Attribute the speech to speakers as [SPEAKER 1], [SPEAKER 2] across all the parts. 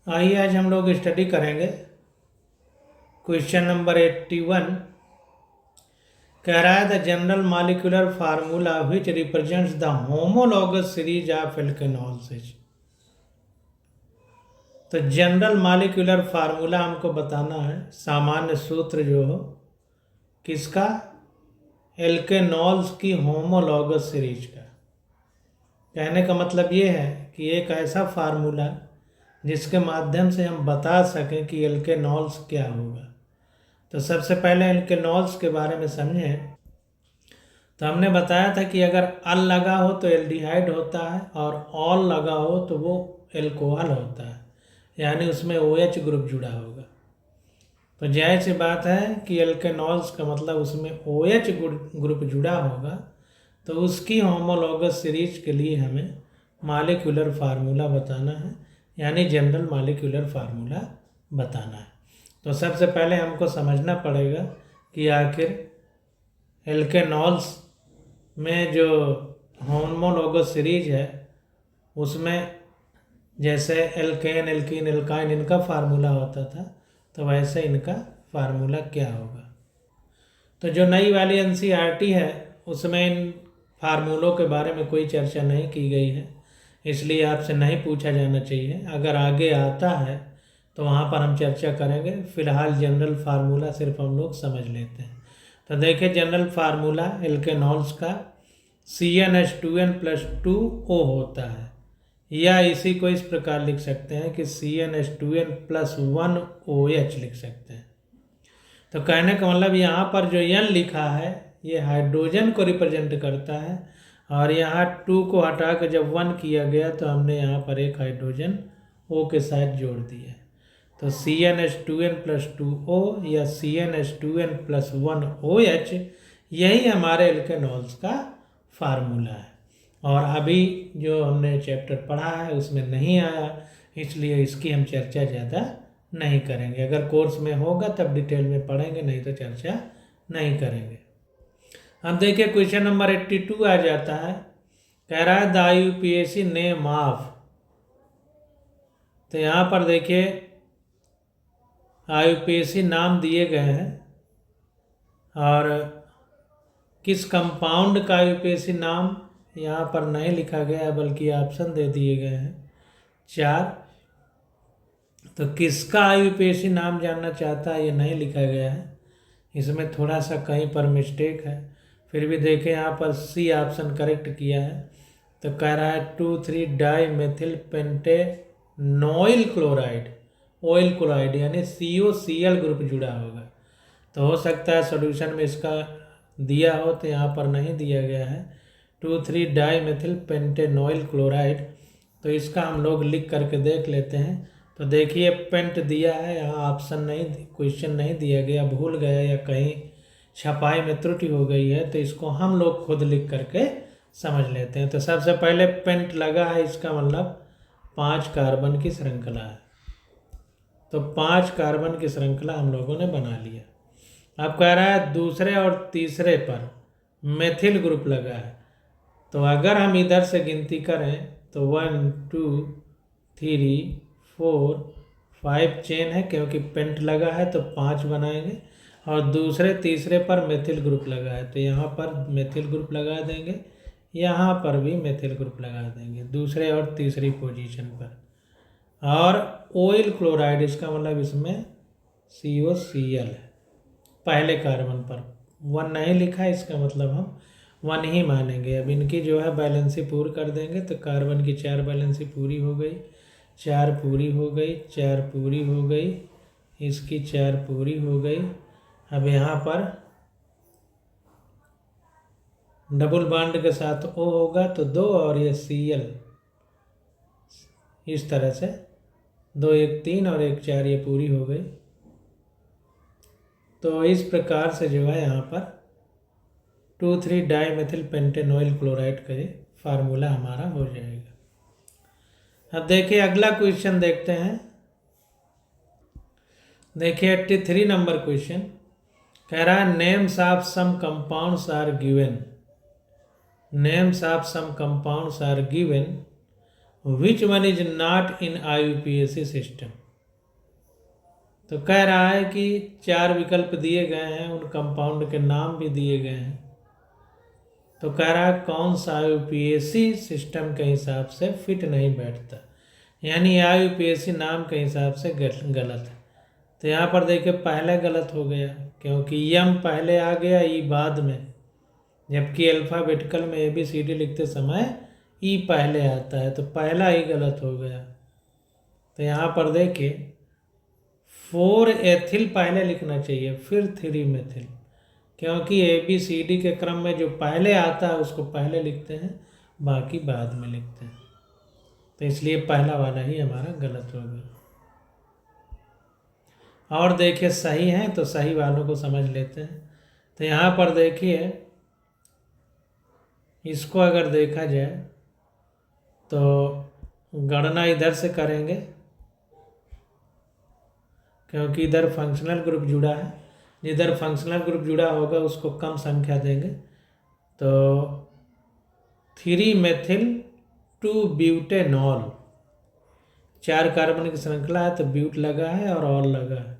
[SPEAKER 1] आइए आज हम लोग स्टडी करेंगे क्वेश्चन नंबर 81। कह रहा है the general molecular formula which represents the homologous series of alkanols is. तो जनरल मॉलिक्यूलर फार्मूला हमको बताना है, सामान्य सूत्र जो हो किसका, एल्केनॉल्स की होमोलॉगस सीरीज का। कहने का मतलब ये है कि एक ऐसा फार्मूला जिसके माध्यम से हम बता सकें कि एल्केनॉल्स क्या होगा। तो सबसे पहले एल्केनॉल्स के बारे में समझें। तो हमने बताया था कि अगर अल लगा हो तो एल्डिहाइड होता है और ऑल लगा हो तो वो एल्कोहल होता है, यानी उसमें OH ग्रुप जुड़ा होगा। तो जाहिर सी बात है कि एल्केनॉल्स का मतलब उसमें OH ग्रुप जुड़ा होगा, तो उसकी होमोलॉगस सीरीज के लिए हमें मॉलिक्यूलर फार्मूला बताना है, यानी जनरल मॉलिक्यूलर फार्मूला बताना है। तो सबसे पहले हमको समझना पड़ेगा कि आखिर एल्केनॉल्स में जो होमोलॉगस सीरीज है उसमें जैसे एल्केन, एल्कीन, एल्काइन इनका फार्मूला होता था, तो वैसे इनका फार्मूला क्या होगा। तो जो नई वाली NCERT है उसमें इन फार्मूलों के बारे में कोई चर्चा नहीं की गई है, इसलिए आपसे नहीं पूछा जाना चाहिए। अगर आगे आता है तो वहाँ पर हम चर्चा करेंगे। फिलहाल जनरल फार्मूला सिर्फ हम लोग समझ लेते हैं। तो देखिए जनरल फार्मूला एल्केनॉल्स का CnH2n+2O होता है, या इसी को इस प्रकार लिख सकते हैं कि CnH2n+1OH लिख सकते हैं। तो कहने का मतलब यहाँ पर जो N लिखा है ये हाइड्रोजन को रिप्रेजेंट करता है, और यहाँ 2 को हटा के जब 1 किया गया तो हमने यहाँ पर एक हाइड्रोजन O के साथ जोड़ दिया। तो CnH2n+2O या CnH2n+1OH यही हमारे एल्केनॉल्स का फार्मूला है। और अभी जो हमने चैप्टर पढ़ा है उसमें नहीं आया, इसलिए इसकी हम चर्चा ज़्यादा नहीं करेंगे। अगर कोर्स में होगा तब डिटेल में पढ़ेंगे, नहीं तो चर्चा नहीं करेंगे। अब देखिए क्वेश्चन नंबर 82 आ जाता है। कह रहा है द IUPAC नेम ऑफ। तो यहाँ पर देखिए IUPAC नाम दिए गए हैं, और किस कंपाउंड का IUPAC नाम यहाँ पर नहीं लिखा गया है, बल्कि ऑप्शन दे दिए गए हैं 4। तो किसका IUPAC नाम जानना चाहता है, ये नहीं लिखा गया है, इसमें थोड़ा सा कहीं पर मिस्टेक है। फिर भी देखें यहाँ पर C ऑप्शन करेक्ट किया है। तो कह रहा है 2,3-डाईमेथिल पेंटेनॉइल क्लोराइड, ऑयल क्लोराइड यानी COCl ग्रुप जुड़ा होगा। तो हो सकता है सॉल्यूशन में इसका दिया हो, तो यहाँ पर नहीं दिया गया है 2,3-डाईमेथिल पेंटेनॉइल क्लोराइड। तो इसका हम लोग लिख करके देख लेते हैं। तो देखिए पेंट दिया है, यहाँ ऑप्शन नहीं, क्वेश्चन नहीं दिया गया, भूल गया या कहीं छपाई में त्रुटि हो गई है, तो इसको हम लोग खुद लिख करके समझ लेते हैं। तो सबसे पहले पेंट लगा है, इसका मतलब 5 कार्बन की श्रृंखला है। तो 5 कार्बन की श्रृंखला हम लोगों ने बना लिया। अब कह रहा है दूसरे और तीसरे पर मेथिल ग्रुप लगा है। तो अगर हम इधर से गिनती करें तो 1 2 3 4 5 चेन है, क्योंकि पेंट लगा है तो 5 बनाएंगे। और दूसरे तीसरे पर मेथिल ग्रुप लगा है, तो यहाँ पर मेथिल ग्रुप लगा देंगे, यहाँ पर भी मेथिल ग्रुप लगा देंगे दूसरे और तीसरी पोजीशन पर। और ऑयल क्लोराइड, इसका मतलब इसमें COCl है पहले कार्बन पर। 1 नहीं लिखा है, इसका मतलब हम 1 ही मानेंगे। अब इनकी जो है बैलेंसी पूरी कर देंगे, तो कार्बन की 4 बैलेंसी पूरी हो गई, 4 पूरी हो गई, 4 पूरी हो गई, इसकी 4 पूरी हो गई। अब यहाँ पर डबल बॉन्ड के साथ O होगा तो 2, और ये Cl इस तरह से 2 1 3 और 1 4, ये पूरी हो गई। तो इस प्रकार से जो है यहाँ पर 2,3-डाईमेथिल पेंटेनॉइल क्लोराइड का ये फार्मूला हमारा हो जाएगा। अब देखिए अगला क्वेश्चन देखते हैं। देखिए 83 नंबर क्वेश्चन कह रहा है names of some compounds are given, names of some compounds are given which one is not in IUPAC system. तो कह रहा है कि 4 विकल्प दिए गए हैं, उन कंपाउंड के नाम भी दिए गए हैं। तो कह रहा है कौन सा IUPAC सिस्टम के हिसाब से फिट नहीं बैठता, यानी IUPAC नाम के हिसाब से गलत है। तो यहाँ पर देखिए पहले गलत हो गया, क्योंकि यम पहले आ गया, ई बाद में, जबकि अल्फ़ाबेटिकल में ABCD लिखते समय ई पहले आता है, तो पहला ही गलत हो गया। तो यहाँ पर देखिए 4 एथिल पहले लिखना चाहिए, फिर 3 मेथिल, क्योंकि ABCD के क्रम में जो पहले आता है उसको पहले लिखते हैं, बाकी बाद में लिखते हैं। तो इसलिए पहला वाला ही हमारा गलत हो गया। और देखिए सही है, तो सही वालों को समझ लेते हैं। तो यहाँ पर देखिए इसको अगर देखा जाए तो गणना इधर से करेंगे, क्योंकि इधर फंक्शनल ग्रुप जुड़ा है, जिधर फंक्शनल ग्रुप जुड़ा होगा उसको कम संख्या देंगे। तो 3 मेथिल 2 ब्यूटेनॉल, 4 कार्बन की श्रृंखला है, तो ब्यूट लगा है और ऑल लगा है।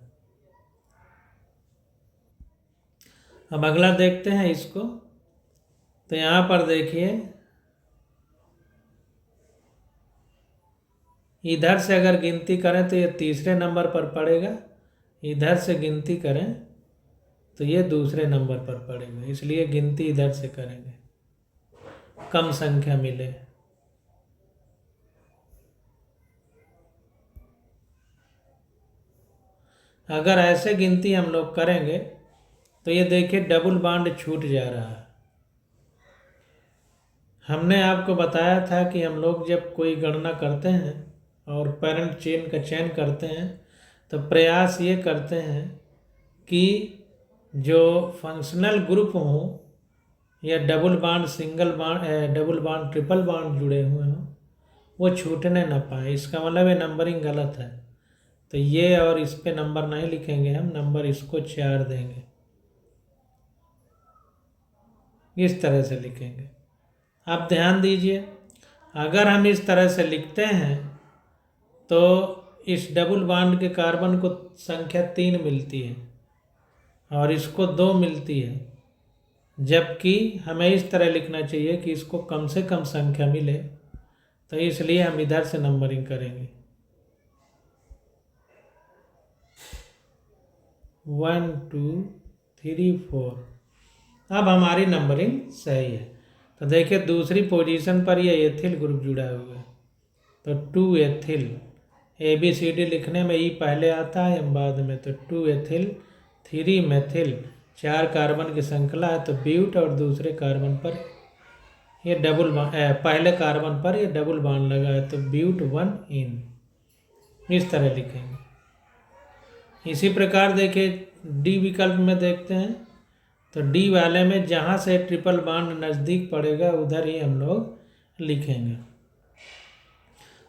[SPEAKER 1] अब अगला देखते हैं इसको। तो यहाँ पर देखिए इधर से अगर गिनती करें तो ये तीसरे नंबर पर पड़ेगा, इधर से गिनती करें तो ये दूसरे नंबर पर पड़ेगा, इसलिए गिनती इधर से करेंगे, कम संख्या मिले। अगर ऐसे गिनती हम लोग करेंगे तो ये देखिए डबल बॉन्ड छूट जा रहा है। हमने आपको बताया था कि हम लोग जब कोई गणना करते हैं और पेरेंट चेन का चयन करते हैं तो प्रयास ये करते हैं कि जो फंक्शनल ग्रुप हों या double bond, single bond, double bond, triple bond जुड़े हुए हों, वो छूटने ना पाए। इसका मतलब ये नंबरिंग गलत है, तो ये और इस पे नंबर नहीं लिखेंगे, हम नंबर इसको 4 देंगे, इस तरह से लिखेंगे। आप ध्यान दीजिए, अगर हम इस तरह से लिखते हैं तो इस डबल बॉन्ड के कार्बन को संख्या 3 मिलती है और इसको 2 मिलती है, जबकि हमें इस तरह लिखना चाहिए कि इसको कम से कम संख्या मिले, तो इसलिए हम इधर से नंबरिंग करेंगे 1 2 3 4। अब हमारी नंबरिंग सही है। तो देखिए दूसरी पोजीशन पर ये एथिल ग्रुप जुड़ा हुआ है, तो 2 एथिल, ABCD लिखने में ई पहले आता है एम बाद में, तो 2 एथिल 3 मेथिल, 4 कार्बन की श्रृंखला है, तो ब्यूट, और दूसरे कार्बन पर ये डबल बॉन्ड, पहले कार्बन पर ये डबल बॉन्ड लगा है, तो ब्यूट 1 इन, इस तरह लिखेंगे। इसी प्रकार देखिए डी विकल्प में देखते हैं, तो डी वाले में जहाँ से ट्रिपल बॉन्ड नज़दीक पड़ेगा उधर ही हम लोग लिखेंगे।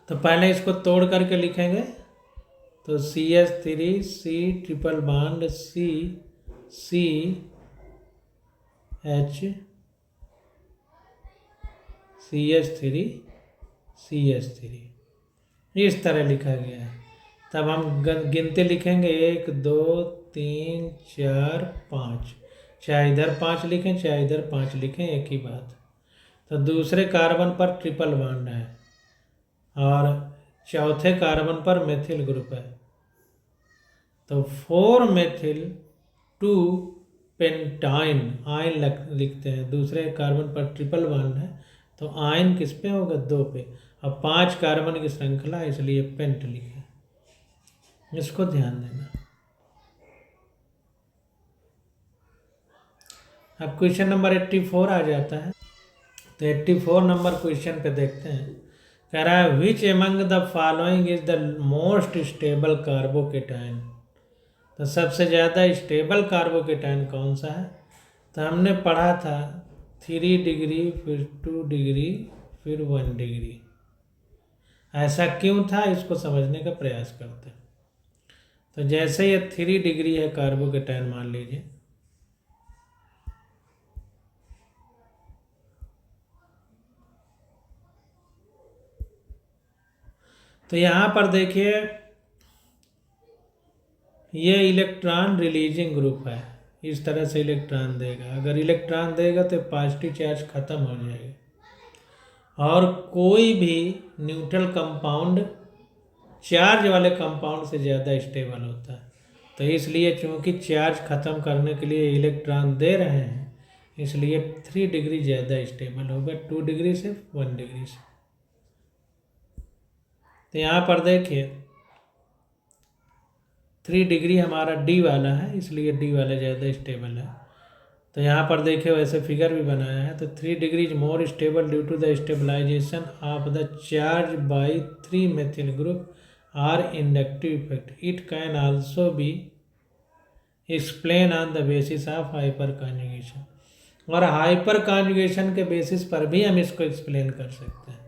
[SPEAKER 1] तो पहले इसको तोड़ करके लिखेंगे, तो CH3 C triple bond C C H CH3 CH3, इस तरह लिखा गया है। तब हम गिनते लिखेंगे 1 2 3 4 5, चाहे इधर 5 लिखें चाहे इधर 5 लिखें, एक ही बात। तो दूसरे कार्बन पर ट्रिपल बॉन्ड है और चौथे कार्बन पर मेथिल ग्रुप है, तो 4 मेथिल 2 पेंटाइन, आयन लिखते हैं। दूसरे कार्बन पर ट्रिपल बॉन्ड है, तो आयन किस पे होगा, 2 पे। अब 5 कार्बन की श्रृंखला, इसलिए पेंट लिखे, इसको ध्यान देना। अब क्वेश्चन नंबर 84 आ जाता है। तो 84 नंबर क्वेश्चन पे देखते हैं। कह रहा है which among the following is the most stable carbocation. तो सबसे ज़्यादा स्टेबल कार्बोकेटाइन कौन सा है। तो हमने पढ़ा था 3 डिग्री, फिर 2 डिग्री, फिर 1 डिग्री। ऐसा क्यों था, इसको समझने का प्रयास करते हैं। तो जैसे ये 3 डिग्री है कार्बोकेटाइन मान लीजिए, तो यहाँ पर देखिए ये इलेक्ट्रॉन रिलीजिंग ग्रुप है, इस तरह से इलेक्ट्रॉन देगा। अगर इलेक्ट्रॉन देगा तो पॉजिटिव चार्ज खत्म हो जाएगा। और कोई भी न्यूट्रल कंपाउंड चार्ज वाले कंपाउंड से ज़्यादा स्टेबल होता है। तो इसलिए चूंकि चार्ज खत्म करने के लिए इलेक्ट्रॉन दे रहे हैं, इसलिए 3 डिग्री ज़्यादा स्टेबल होगा 2 डिग्री से 1 डिग्री से। तो यहाँ पर देखिए 3 डिग्री हमारा डी वाला है, इसलिए डी वाला ज़्यादा स्टेबल है। तो यहाँ पर देखिए वैसे फिगर भी बनाया है। तो 3 degree is more stable due to the stabilisation of the charge by 3 methyl group are inductive effect. It can also be explain on the basis of hyperconjugation. और हाइपर कॉन्जुगेशन के basis पर भी हम इसको explain कर सकते हैं।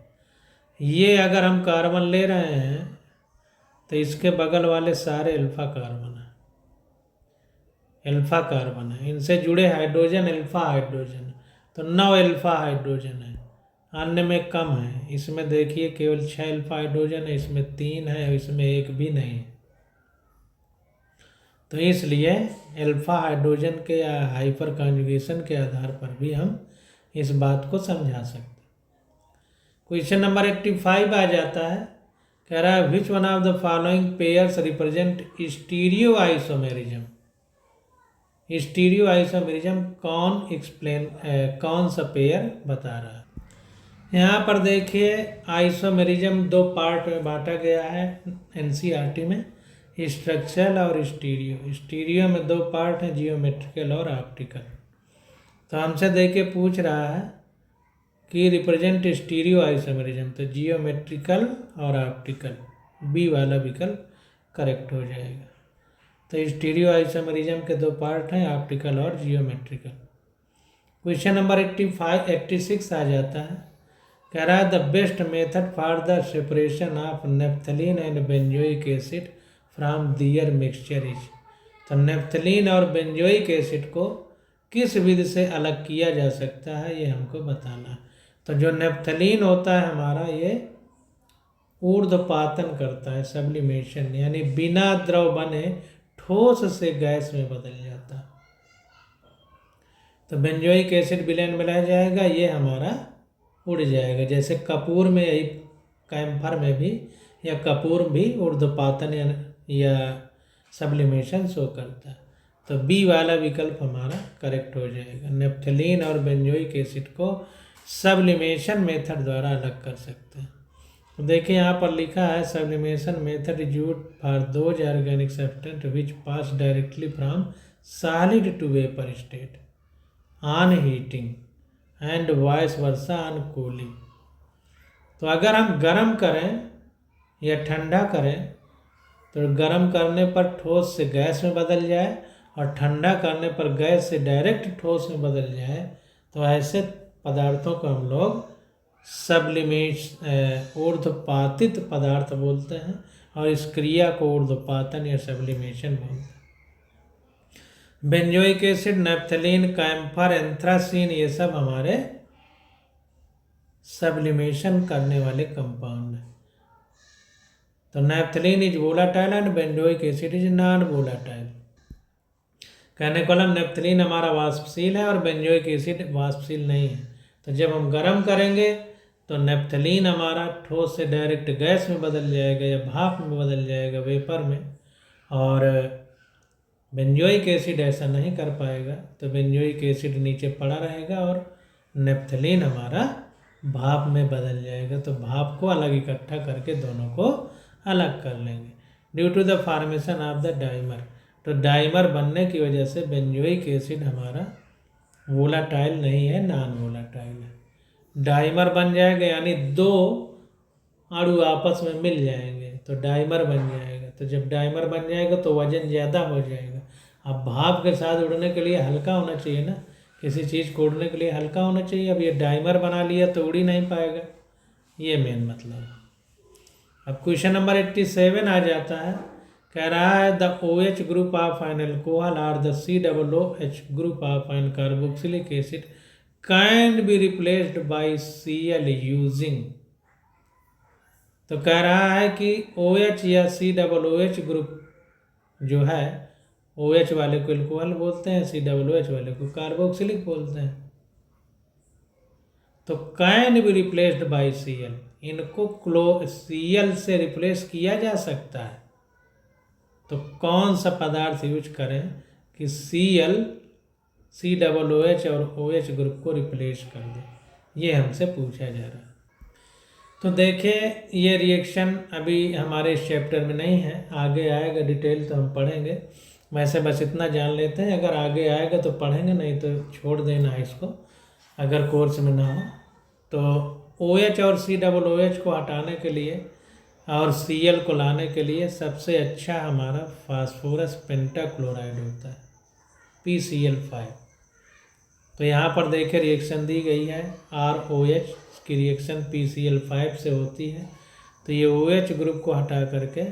[SPEAKER 1] ये अगर हम कार्बन ले रहे हैं तो इसके बगल वाले सारे अल्फा कार्बन है, अल्फा कार्बन है, इनसे जुड़े हाइड्रोजन अल्फा हाइड्रोजन, तो 9 अल्फा हाइड्रोजन है, अन्य में कम है। इसमें देखिए केवल 6 अल्फा हाइड्रोजन है, इसमें 3 है और इसमें 1 भी नहीं है। तो इसलिए अल्फा हाइड्रोजन के या हाइपर कॉन्जुगेशन के आधार पर भी हम इस बात को समझा सकते हैं। क्वेश्चन नंबर 85 आ जाता है, कह रहा है which one of the following pairs represent stereo isomerism. Stereo isomerism कौन सा पेयर बता रहा है। यहाँ पर देखिए आइसोमेरिज्म 2 पार्ट में बांटा गया है एनसीईआरटी में, स्ट्रक्चरल और स्टीरियो। स्टीरियो में 2 पार्ट हैं, जियोमेट्रिकल और ऑप्टिकल। तो हमसे देखे पूछ रहा है कि रिप्रेजेंट स्टीरियो आइसोमेरिज्म, तो जियोमेट्रिकल और ऑप्टिकल, बी वाला विकल्प करेक्ट हो जाएगा। तो स्टीरियो आइसोमेरिज्म के 2 पार्ट हैं, ऑप्टिकल और जियोमेट्रिकल। क्वेश्चन नंबर 86 आ जाता है, कह रहा है the best method for the separation of naphthalene and benzoic acid from their mixture is. तो नेप्थलीन और बेंजोइक एसिड को किस विधि से अलग किया जा सकता है, ये हमको बताना है। तो जो नेप्थलीन होता है हमारा, ये ऊर्ध्वपातन करता है, सब्लिमेशन, यानी बिना द्रव बने ठोस से गैस में बदल जाता है। तो बेंजोइक एसिड विलयन मिलाया जाएगा, ये हमारा उड़ जाएगा। जैसे कपूर में, यही कैम्फर में भी, या कपूर भी ऊर्ध्वपातन या सब्लिमेशन शो करता है। तो बी वाला विकल्प हमारा करेक्ट हो जाएगा। नेप्थलीन और बेंजोइक एसिड को सब्लिमेशन मेथड द्वारा अलग कर सकते हैं। तो देखिए यहाँ पर लिखा है sublimation method is used for those organic substance which pass directly from solid to vapour state on heating and vice versa on cooling. तो अगर हम गर्म करें या ठंडा करें, तो गर्म करने पर ठोस से गैस में बदल जाए और ठंडा करने पर गैस से डायरेक्ट ठोस में बदल जाए, तो ऐसे पदार्थों को हम लोग ऊर्ध्वपातित पदार्थ बोलते हैं, और इस क्रिया को ऊर्ध्वपातन या सब्लिमेशन बोलते हैं। Benzoic acid, naphthalene, camphor, anthracene, ये सब हमारे सब्लिमेशन करने वाले कंपाउंड हैं। तो naphthalene is volatile and benzoic acid is non volatile. कहने को नैप्थलीन हमारा वाष्पशील है और बेंजोइक एसिड वाष्पशील नहीं है। तो जब हम गर्म करेंगे तो नैप्थलीन हमारा ठोस से डायरेक्ट गैस में बदल जाएगा या भाप में बदल जाएगा, वेपर में, और बेंजोइक एसिड ऐसा नहीं कर पाएगा। तो बेंजोइक एसिड नीचे पड़ा रहेगा और नैप्थलीन हमारा भाप में बदल जाएगा। तो भाप को अलग इकट्ठा करके दोनों को अलग कर लेंगे due to the formation of the dimer. तो डाइमर बनने की वजह से बेंजोइक एसिड हमारा वोलाटाइल नहीं है, नॉन वोलाटाइल है। डाइमर बन जाएगा, यानी 2 अणु आपस में मिल जाएंगे तो डाइमर बन जाएगा। तो जब डाइमर बन जाएगा तो वजन ज़्यादा हो जाएगा। अब भाप के साथ उड़ने के लिए हल्का होना चाहिए ना, किसी चीज़ को उड़ने के लिए हल्का होना चाहिए। अब ये डाइमर बना लिया तो उड़ ही नहीं पाएगा, ये मेन मतलब है। अब क्वेश्चन नंबर 87 आ जाता है, कह रहा है the OH group of an alcohol और the COOH group of an carboxylic acid can be replaced by Cl using. तो कह रहा है कि OH या COOH ग्रुप जो है, OH वाले को अल्कोहल बोलते हैं, COOH वाले को कार्बोक्सिलिक बोलते हैं। तो can be replaced by Cl, इनको Cl से रिप्लेस किया जा सकता है। तो कौन सा पदार्थ यूज करें कि Cl COOH और OH ग्रुप को रिप्लेस कर दे, ये हमसे पूछा जा रहा है। तो देखिए ये रिएक्शन अभी हमारे इस चैप्टर में नहीं है, आगे आएगा डिटेल तो हम पढ़ेंगे। वैसे बस इतना जान लेते हैं, अगर आगे आएगा तो पढ़ेंगे, नहीं तो छोड़ देना है इसको अगर कोर्स में ना हो। तो OH और COOH को हटाने के लिए और Cl को लाने के लिए सबसे अच्छा हमारा फास्फोरस पेंटाक्लोराइड होता है, PCl5। तो यहाँ पर देखिए रिएक्शन दी गई है, ROH की रिएक्शन PCl5 से होती है। तो ये OH ग्रुप को हटा करके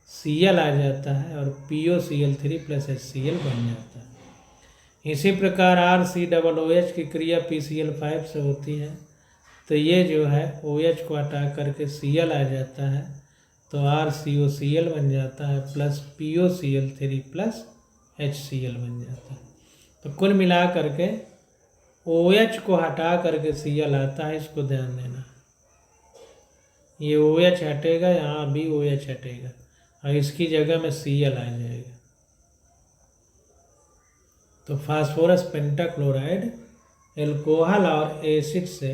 [SPEAKER 1] Cl आ जाता है और POCl3 + HCl बन जाता है। इसी प्रकार RCOOH की क्रिया PCl5 से होती है। तो ये जो है OH को हटा करके Cl आ जाता है, तो RCOCl बन जाता है प्लस POCl3 + HCl बन जाता है। तो कुल मिला करके OH को हटा करके Cl आता है, इसको ध्यान देना। ये OH हटेगा, यहाँ भी OH हटेगा और इसकी जगह में Cl आ जाएगा। तो फास्फोरस पेंटाक्लोराइड एल्कोहल और एसिड से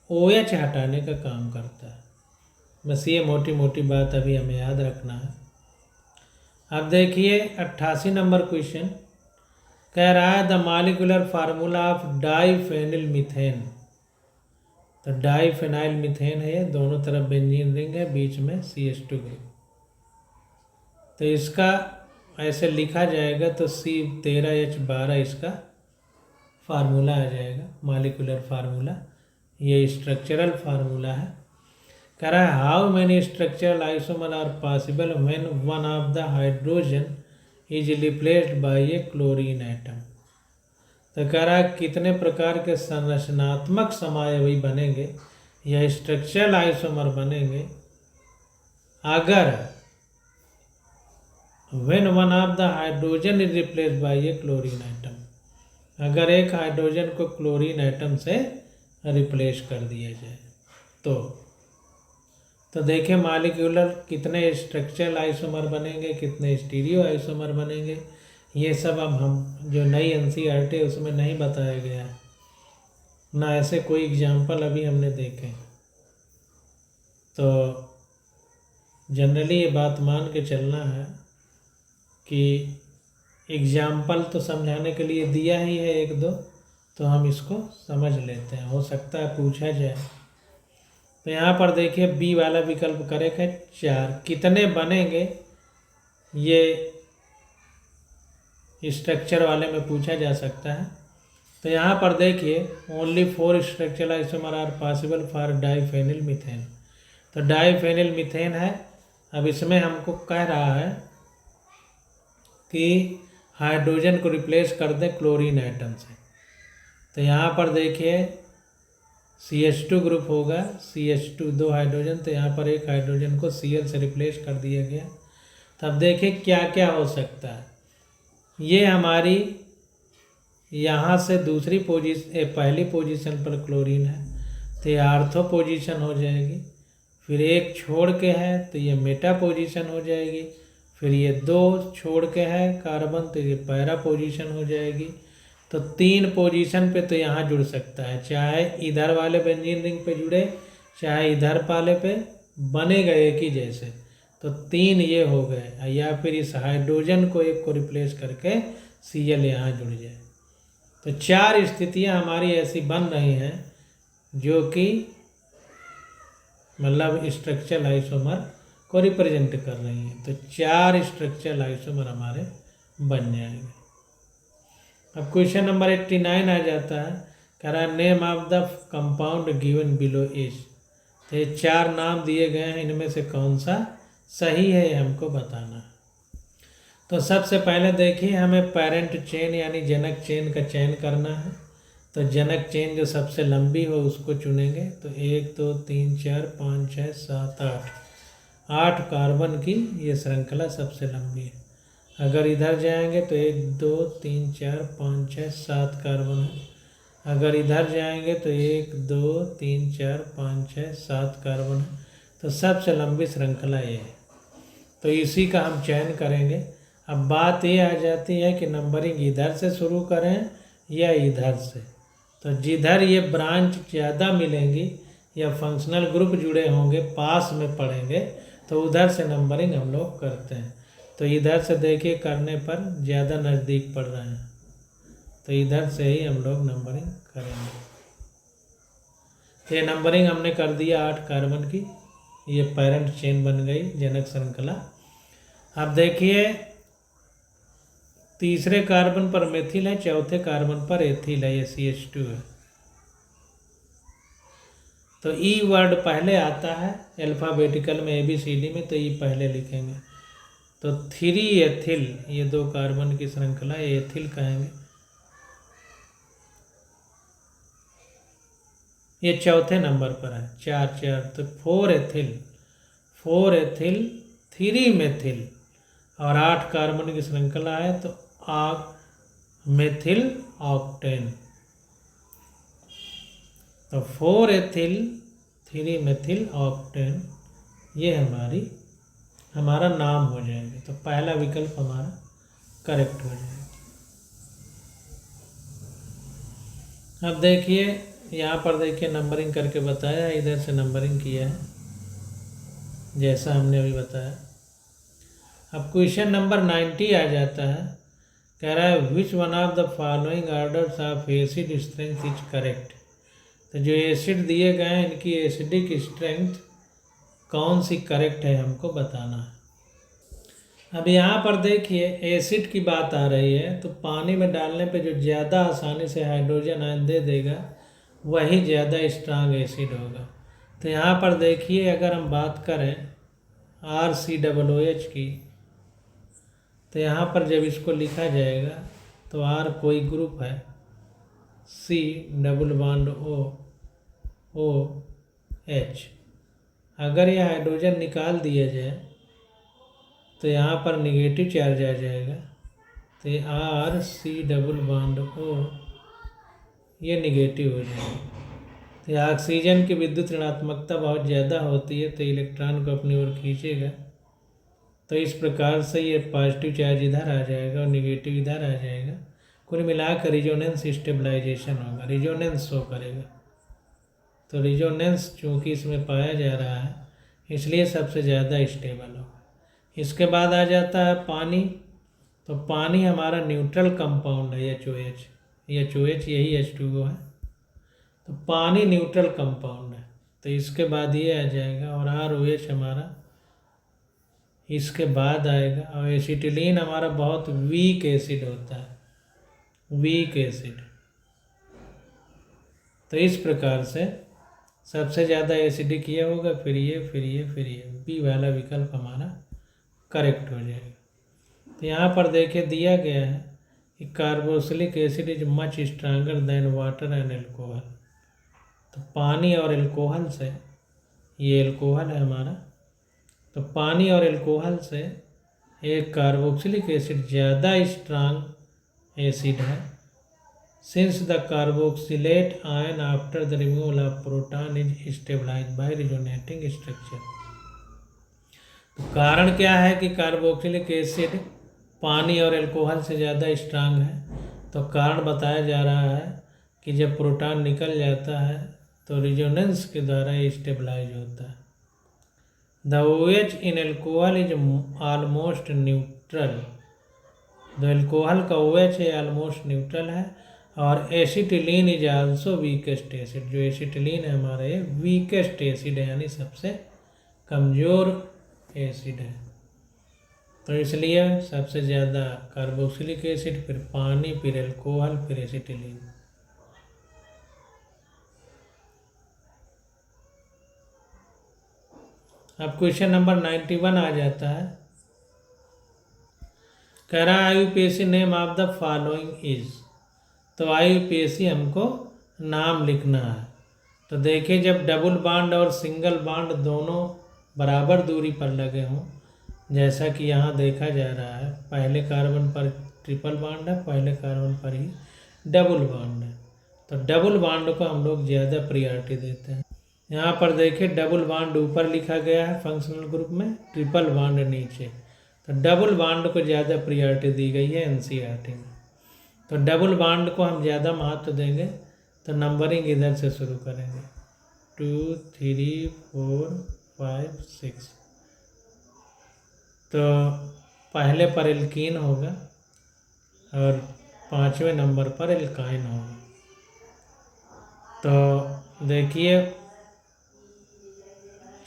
[SPEAKER 1] OH हटाने का काम करता है। बस ये मोटी मोटी बात अभी हमें याद रखना है। अब देखिए 88 नंबर क्वेश्चन कह रहा है the molecular formula of diphenyl methane. तो डाइफेनाइल मीथेन है, ये दोनों तरफ बेंजीन रिंग है, बीच में CH2 ग्रुप। तो इसका ऐसे लिखा जाएगा तो C13H12 इसका फार्मूला आ जाएगा, मॉलिक्यूलर फार्मूला। ये स्ट्रक्चरल फार्मूला है। कह रहा है how many structural isomer are possible when one of the hydrogen is replaced by a chlorine atom. तो कह रहा है कितने प्रकार के संरचनात्मक समायवी बनेंगे या स्ट्रक्चरल आइसोमर बनेंगे अगर when one of the hydrogen is replaced by a chlorine atom, अगर एक हाइड्रोजन को क्लोरीन एटम से रिप्लेस कर दिया जाए। तो देखिए मॉलिक्यूलर कितने स्ट्रक्चरल आइसोमर बनेंगे, कितने स्टीरियो आइसोमर बनेंगे, ये सब अब हम जो नई NCERT है उसमें नहीं बताया गया है, ना ऐसे कोई एग्जाम्पल अभी हमने देखे। तो जनरली ये बात मान के चलना है कि एग्जाम्पल तो समझाने के लिए दिया ही है एक दो, तो हम इसको समझ लेते हैं, हो सकता है पूछा जाए। तो यहाँ पर देखिए बी वाला विकल्प करेक्ट है, 4। कितने बनेंगे ये स्ट्रक्चर वाले में पूछा जा सकता है। तो यहाँ पर देखिए only 4 structural isomer are possible for diphenylmethane. तो डाइफेनिल मीथेन है। अब इसमें हमको कह रहा है कि हाइड्रोजन को रिप्लेस कर दें क्लोरीन एटम से। तो यहाँ पर देखिए CH2 ग्रुप होगा, CH2 2 हाइड्रोजन, तो यहाँ पर एक हाइड्रोजन को Cl से रिप्लेस कर दिया गया। तब देखिए क्या क्या हो सकता है। ये हमारी यहाँ से दूसरी पहली पोजीशन पर क्लोरीन है, तो ये आर्थो पोजीशन हो जाएगी। फिर एक छोड़ के है तो ये मेटा पोजीशन हो जाएगी। फिर ये 2 छोड़ के है कार्बन, तो ये पैरा पोजीशन हो जाएगी। तो 3 पोजीशन पे तो यहाँ जुड़ सकता है, चाहे इधर वाले बेंजीन रिंग पे जुड़े चाहे इधर वाले पे, बनेगा एक ही जैसे। तो 3 ये हो गए, या फिर इस हाइड्रोजन को एक को रिप्लेस करके Cl यहाँ जुड़ जाए। तो 4 स्थितियाँ हमारी ऐसी बन रही हैं जो कि मतलब स्ट्रक्चरल आइसोमर को रिप्रेजेंट कर रही हैं। तो 4 स्ट्रक्चरल आइसोमर हमारे बन जाएंगे। अब क्वेश्चन नंबर 89 आ जाता है, कह रहा है name of the compound given below is. तो ये 4 नाम दिए गए हैं, इनमें से कौन सा सही है ये हमको बताना है। तो सबसे पहले देखिए हमें पेरेंट चेन यानी जनक चेन का चयन करना है। तो जनक चेन जो सबसे लंबी हो उसको चुनेंगे। तो 1 2 3 4 5 6 7 8 कार्बन की ये श्रृंखला सबसे लंबी है। अगर इधर जाएंगे तो 1 2 3 4 5 6 7 कार्बन है। अगर इधर जाएंगे तो 1 2 3 4 5 6 7 कार्बन है। तो सबसे लंबी श्रृंखला ये है, तो इसी का हम चयन करेंगे। अब बात ये आ जाती है कि नंबरिंग इधर से शुरू करें या इधर से। तो जिधर ये ब्रांच ज़्यादा मिलेंगी या फंक्शनल ग्रुप जुड़े होंगे, पास में पड़ेंगे, तो उधर से नंबरिंग हम लोग करते हैं। तो इधर से देखिए करने पर ज़्यादा नज़दीक पड़ रहे हैं, तो इधर से ही हम लोग नंबरिंग करेंगे। तो ये नंबरिंग हमने कर दिया 8 कार्बन की, ये पेरेंट चेन बन गई जनक श्रृंखला। अब देखिए तीसरे कार्बन पर मेथिल है, चौथे कार्बन पर एथिल है, ये CH2 है। तो ई वर्ड पहले आता है अल्फ़ाबेटिकल में, ABCD में, तो ई पहले लिखेंगे। तो 3 एथिल, ये 2 कार्बन की श्रृंखला, ये एथिल कहेंगे। ये चौथे नंबर पर है, 4 4, तो 4 एथिल 3 मेथिल और 8 कार्बन की श्रृंखला है, तो मेथिल ऑक्टेन। तो 4 एथिल 3 मेथिल ऑक्टेन, ये हमारा नाम हो जाएगा। तो पहला विकल्प हमारा करेक्ट हो जाएगा। अब देखिए यहाँ पर देखिए नंबरिंग करके बताया, इधर से नंबरिंग किया है जैसा हमने अभी बताया। अब क्वेश्चन नंबर 90 आ जाता है, कह रहा है which one of the following orders of acid strength is correct. तो जो एसिड दिए गए हैं इनकी एसिडिक स्ट्रेंथ कौन सी करेक्ट है हमको बताना है। अब यहाँ पर देखिए एसिड की बात आ रही है, तो पानी में डालने पे जो ज़्यादा आसानी से हाइड्रोजन आयन दे देगा वही ज़्यादा स्ट्रांग एसिड होगा। तो यहाँ पर देखिए अगर हम बात करें RCOOH की, तो यहाँ पर जब इसको लिखा जाएगा तो R कोई ग्रुप है, C डबल बॉन्ड OH। अगर यह हाइड्रोजन निकाल दिया जाए तो यहाँ पर निगेटिव चार्ज आ जाएगा, तो RC डबल बॉन्ड O ये निगेटिव हो जाएगा। तो ऑक्सीजन की विद्युत ऋणात्मकता बहुत ज़्यादा होती है, तो इलेक्ट्रॉन को अपनी ओर खींचेगा। तो इस प्रकार से ये पॉजिटिव चार्ज इधर आ जाएगा और निगेटिव इधर आ जाएगा। कुल मिलाकर रिजोनेंस स्टेबलाइजेशन होगा, रिजोनेंस शो करेगा। तो रिजोनेंस चूँकि इसमें पाया जा रहा है इसलिए सबसे ज़्यादा स्टेबल होगा। इसके बाद आ जाता है पानी। तो पानी हमारा न्यूट्रल कंपाउंड है, HOH यही H2O है। तो पानी न्यूट्रल कंपाउंड है, तो इसके बाद ये आ जाएगा, और ROH हमारा इसके बाद आएगा। और एसिटिलीन हमारा बहुत वीक एसिड होता है, वीक एसिड। तो इस प्रकार से सबसे ज़्यादा एसिडिक ये होगा, फिर ये बी वाला विकल्प हमारा करेक्ट हो जाएगा। तो यहाँ पर देखिए दिया गया है कि carboxylic acid is much stronger then water and alcohol. तो पानी और एल्कोहल से, ये एल्कोहल है हमारा, तो पानी और एल्कोहल से एक कार्बोक्सिलिक एसिड ज़्यादा स्ट्रांग एसिड है, since the carboxylate ion after the removal of proton is stabilize by resonating structure. तो कारण क्या है कि कार्बोक्सिलिक एसिड पानी और एल्कोहल से ज़्यादा स्ट्रांग है। तो कारण बताया जा रहा है कि जब प्रोटॉन निकल जाता है तो रिजोनेंस के द्वारा स्टेबलाइज होता है। The OH in alcohol is almost neutral. जो एल्कोहल का OH है ऑलमोस्ट न्यूट्रल है। और acetylene is also weakest acid. जो एसिटिलीन है हमारा ये वीकेस्ट एसिड है, यानी सबसे कमज़ोर एसिड है। तो इसलिए सबसे ज़्यादा कार्बोक्सिलिक एसिड, फिर पानी, फिर एल्कोहल, फिर एसिटिलीन। अब क्वेश्चन नंबर 91 आ जाता है, कह रहा है IUPAC name of the following is. तो IUPAC हमको नाम लिखना है। तो देखिए, जब डबल बॉन्ड और सिंगल बॉन्ड दोनों बराबर दूरी पर लगे हों, जैसा कि यहाँ देखा जा रहा है, पहले कार्बन पर ट्रिपल बॉन्ड है, पहले कार्बन पर ही डबल बॉन्ड है, तो डबल बॉन्ड को हम लोग ज़्यादा प्रायोरिटी देते हैं। यहाँ पर देखिए, डबल बॉन्ड ऊपर लिखा गया है फंक्शनल ग्रुप में, ट्रिपल बॉन्ड नीचे, तो डबल बॉन्ड को ज़्यादा प्रायोरिटी दी गई है NCERT में। तो डबल बॉन्ड को हम ज़्यादा महत्व देंगे, तो नंबरिंग इधर से शुरू करेंगे, 2 3 4 5 6। तो पहले पर एल्कीन होगा और 5वें नंबर पर एल्काइन होगा। तो देखिए,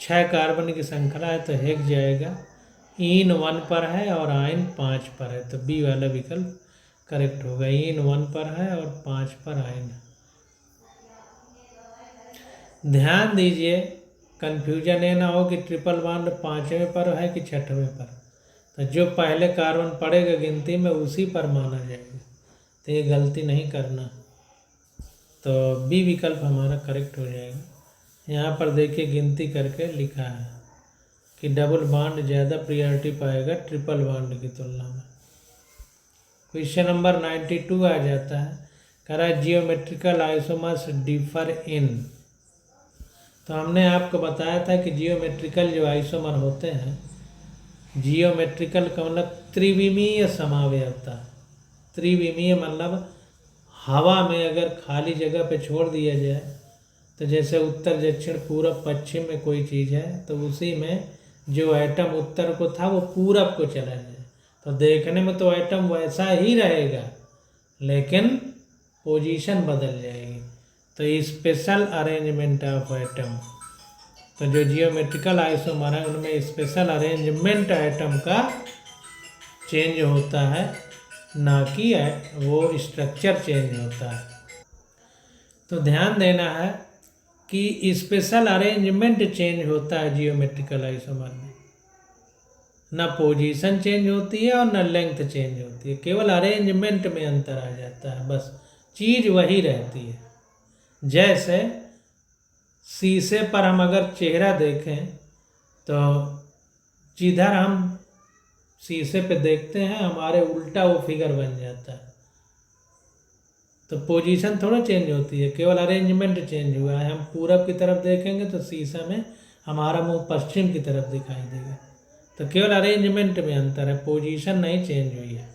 [SPEAKER 1] 6 कार्बन की श्रृंखला है, तो हेक्स जाएगा, इन 1 पर है और आयन 5 पर है, तो बी वाला विकल्प करेक्ट होगा। इन 1 पर है और 5 पर आयन है। ध्यान दीजिए, कन्फ्यूजन ये ना हो कि ट्रिपल बॉन्ड 5वें पर है कि 6वें पर, तो जो पहले कार्बन पड़ेगा गिनती में उसी पर माना जाएगा, तो ये गलती नहीं करना। तो बी विकल्प हमारा करेक्ट हो जाएगा। यहाँ पर देखिए, गिनती करके लिखा है कि डबल बॉन्ड ज़्यादा प्रायोरिटी पाएगा ट्रिपल बॉन्ड की तुलना में। क्वेश्चन नंबर 92 आ जाता है, कह रहा है जियोमेट्रिकल आइसोमर्स डिफर इन। तो हमने आपको बताया था कि जियोमेट्रिकल जो आइसोमर होते हैं, जियोमेट्रिकल का मतलब त्रिविमीय समावयवता। त्रिविमीय मतलब हवा में अगर खाली जगह पे छोड़ दिया जाए, तो जैसे उत्तर दक्षिण पूरब पश्चिम में कोई चीज़ है, तो उसी में जो एटम उत्तर को था वो पूरब को चला जाए, तो देखने में तो एटम वैसा ही रहेगा, लेकिन पोजीशन बदल जाएगी। तो स्पेशल अरेंजमेंट ऑफ एटम, तो जो जियोमेट्रिकल आइसोमर है उनमें स्पेशल अरेंजमेंट एटम का चेंज होता है, ना कि वो स्ट्रक्चर चेंज होता है। तो ध्यान देना है कि स्पेशल अरेंजमेंट चेंज होता है जियोमेट्रिकल आइसोमर में, ना पोजीशन चेंज होती है और ना लेंथ चेंज होती है, केवल अरेंजमेंट में अंतर आ जाता है, बस चीज़ वही रहती है। जैसे शीशे पर हम अगर चेहरा देखें, तो जिधर हम शीशे पे देखते हैं हमारे उल्टा वो फिगर बन जाता है, तो पोजीशन थोड़ा चेंज होती है, केवल अरेंजमेंट चेंज हुआ है। हम पूरब की तरफ देखेंगे तो शीशे में हमारा मुंह पश्चिम की तरफ दिखाई देगा, तो केवल अरेंजमेंट में अंतर है, पोजीशन नहीं चेंज हुई है।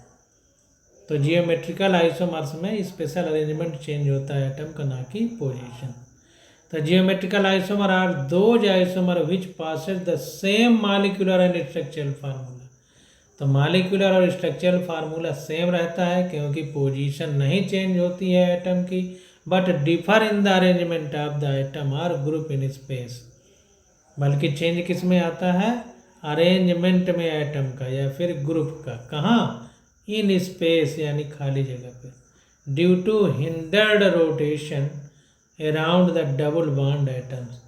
[SPEAKER 1] तो जियोमेट्रिकल आइसोमर्स में स्पेशल अरेंजमेंट चेंज होता है एटम का, ना कि पोजीशन। तो geometrical isomer are those isomer which possess the same molecular and structural formula. तो मॉलिक्यूलर और स्ट्रक्चरल फार्मूला सेम रहता है, क्योंकि पोजीशन नहीं चेंज होती है एटम की, but differ in the arrangement of the atom और ग्रुप इन स्पेस। बल्कि चेंज किस में आता है, अरेंजमेंट में एटम का या फिर ग्रुप का। कहाँ, इन स्पेस यानी खाली जगह पे, due to hindered rotation around the double bond atoms.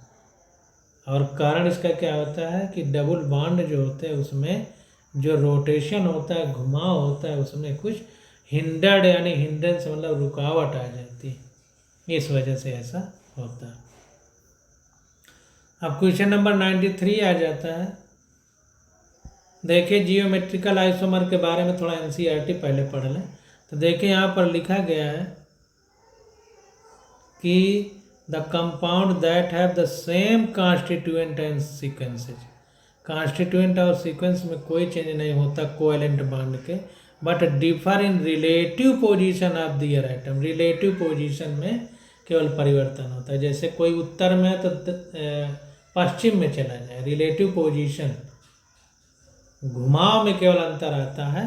[SPEAKER 1] और कारण इसका क्या होता है कि डबल बॉन्ड जो होते हैं उसमें जो रोटेशन होता है, घुमाव होता है, उसमें कुछ हिंडर्ड यानी हिंड्रेंस मतलब रुकावट आ जाती है, इस वजह से ऐसा होता है। अब क्वेश्चन नंबर 93 आ जाता है। देखिए, जियोमेट्रिकल आइसोमर के बारे में थोड़ा NCERT पहले पढ़ लें। तो देखिए, यहाँ पर लिखा गया है कि the compound that have the same constituent and sequences. Constituent और सीक्वेंस में कोई चेंज नहीं होता कोवेलेंट बॉन्ड के, but differ in relative position of their atom. Relative position में केवल परिवर्तन होता है, जैसे कोई उत्तर में तो पश्चिम में चला जाए, रिलेटिव पोजीशन, घुमाव में केवल अंतर आता है,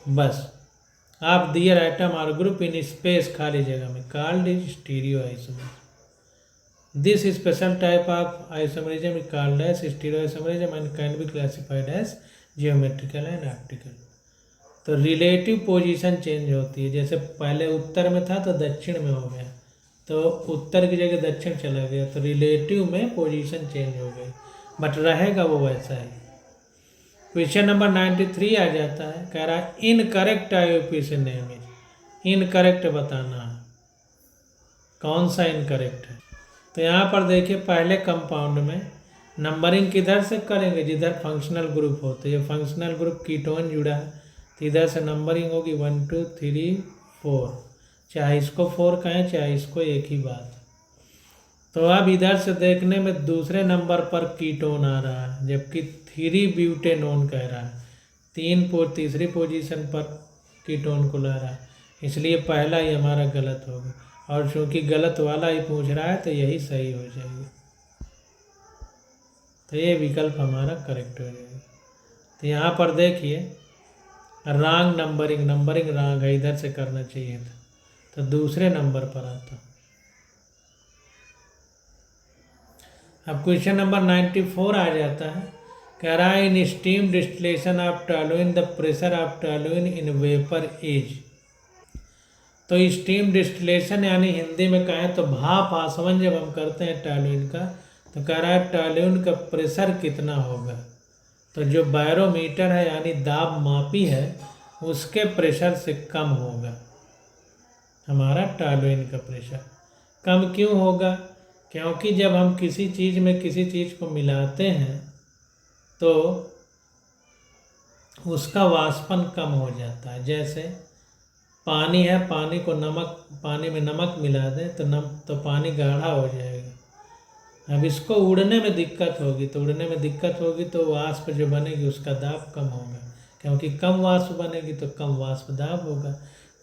[SPEAKER 1] बस। आप दियर एटम और ग्रुप इन स्पेस, खाली जगह में, called is stereoisomer. This spatial type of isomerism is called as stereoisomerism and can be classified as geometrical and optical. तो रिलेटिव पोजीशन चेंज होती है, जैसे पहले उत्तर में था तो दक्षिण में हो गया, तो उत्तर की जगह दक्षिण चला गया, तो रिलेटिव में पोजीशन चेंज हो गई, बट रहेगा वो वैसा ही। क्वेश्चन नंबर 93 आ जाता है, कह रहा है incorrect IUPAC name is. Incorrect बताना है, कौन सा इनकरेक्ट है। तो यहाँ पर देखिए पहले कंपाउंड में नंबरिंग किधर से करेंगे, जिधर फंक्शनल ग्रुप हो। तो ये फंक्शनल ग्रुप कीटोन जुड़ा है, तो इधर से नंबरिंग होगी 1 2 3 4, चाहे इसको 4 कहें चाहे इसको, एक ही बात। तो अब इधर से देखने में दूसरे नंबर पर कीटोन आ रहा है, जबकि 3 ब्यूटेनोन कह रहा है। तीसरी पोजीशन पर कीटोन को ला रहा है, इसलिए पहला ही हमारा गलत होगा। और चूंकि गलत वाला ही पूछ रहा है तो यही सही हो जाएगा। तो ये विकल्प हमारा करेक्ट हो जाएगा। तो यहाँ पर देखिए रॉन्ग नंबरिंग रॉन्ग है, इधर से करना चाहिए था, तो दूसरे नंबर पर आता। अब क्वेश्चन नंबर 94 आ जाता है। कह रहा है in steam distillation of toluene the pressure of toluene in vapour is. तो स्टीम डिस्टिलेशन यानी हिंदी में कहें तो भाप आसवन जब हम करते हैं टॉलुइन का, तो कह रहा है टॉलुइन का प्रेशर कितना होगा। तो जो बैरोमीटर है यानी दाब मापी है उसके प्रेशर से कम होगा हमारा टॉलुइन का प्रेशर। कम क्यों होगा, क्योंकि जब हम किसी चीज़ में किसी चीज़ को मिलाते हैं तो उसका वाष्पन कम हो जाता है। जैसे पानी है, पानी में नमक मिला दें तो पानी गाढ़ा हो जाएगा। अब इसको उड़ने में दिक्कत होगी, तो वाष्प जो बनेगी उसका दाब कम होगा, क्योंकि कम वाष्प बनेगी तो कम वाष्प दाब होगा।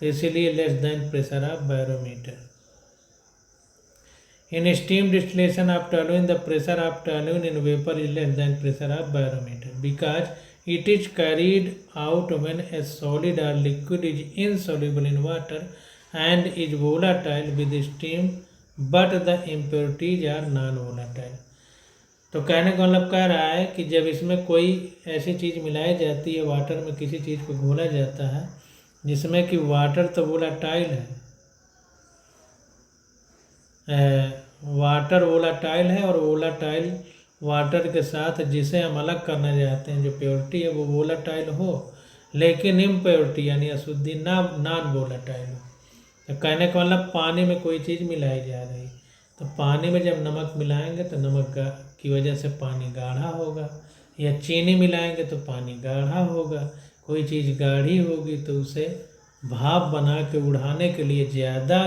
[SPEAKER 1] तो इसीलिए less than pressure of barometer. In steam distillation of toluene the pressure of toluene in vapour is less than pressure of barometer because it is carried out when a solid or liquid is insoluble in water and is volatile with steam but the impurities are non-volatile। तो कहने का मतलब कह रहा है कि जब इसमें कोई ऐसी चीज़ मिलाई जाती है, वाटर में किसी चीज़ को घोला जाता है जिसमें कि वाटर तो वोलाटाइल है, और वोलाटाइल वाटर के साथ जिसे हम अलग करना चाहते हैं, जो प्योरिटी है वो वोलाटाइल हो, लेकिन इम्प्योरिटी यानी अशुद्धि नॉन वोलाटाइल हो। तो कहने का मतलब पानी में कोई चीज़ मिलाई जा रही, तो पानी में जब नमक मिलाएंगे तो नमक की वजह से पानी गाढ़ा होगा, या चीनी मिलाएंगे तो पानी गाढ़ा होगा। कोई चीज़ गाढ़ी होगी तो उसे भाप बना के उड़ाने के लिए ज़्यादा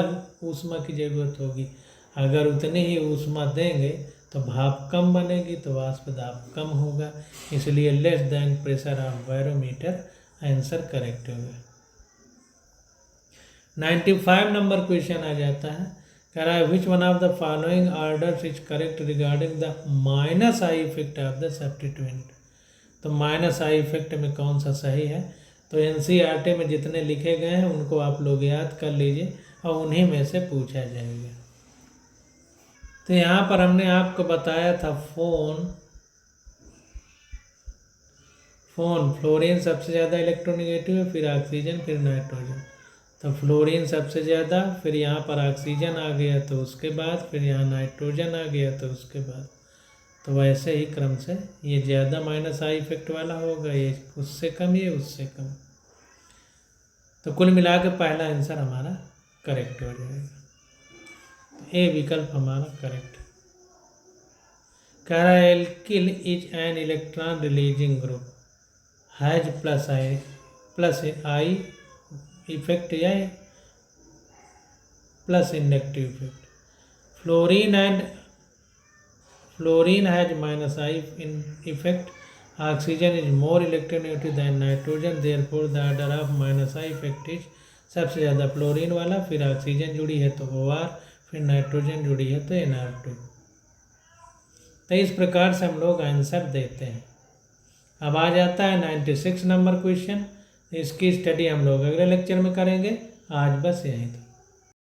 [SPEAKER 1] ऊष्मा की ज़रूरत होगी। अगर उतनी ही ऊष्मा देंगे तो भाप कम बनेगी, तो वाष्प दाब कम होगा। इसलिए less than pressure of barometer answer correct होगा। 95 नंबर क्वेश्चन आ जाता है। कह रहा है which one of the following orders is correct regarding the minus I effect of the substituent. तो माइनस आई इफेक्ट में कौन सा सही है। तो एनसीईआरटी में जितने लिखे गए हैं उनको आप लोग याद कर लीजिए और उन्हीं में से पूछा जाएगा। तो यहाँ पर हमने आपको बताया था फ्लोरीन सबसे ज़्यादा इलेक्ट्रोनेगेटिव है, फिर ऑक्सीजन, फिर नाइट्रोजन। तो फ्लोरीन सबसे ज़्यादा, फिर यहाँ पर ऑक्सीजन आ गया तो उसके बाद, फिर यहाँ नाइट्रोजन आ गया तो उसके बाद। तो वैसे ही क्रम से ये ज़्यादा माइनस आई इफेक्ट वाला होगा, ये उससे कम, ये उससे कम। तो कुल मिला के पहला आंसर हमारा करेक्ट हो जाएगा। ए विकल्प हमारा करेक्ट। कह रहा है alkyl is an electron releasing group has plus I effect या plus inductive effect. Fluorine has minus I in effect. Oxygen is more electronegative than nitrogen, therefore the order of minus I effect is सबसे ज़्यादा fluorine वाला, फिर oxygen जुड़ी है तो OR, फिर nitrogen जुड़ी है तो NR2। तो इस प्रकार से हम लोग आंसर देते हैं। अब आ जाता है 96 नंबर क्वेश्चन। इसकी स्टडी हम लोग अगले लेक्चर में करेंगे। आज बस यहीं तक।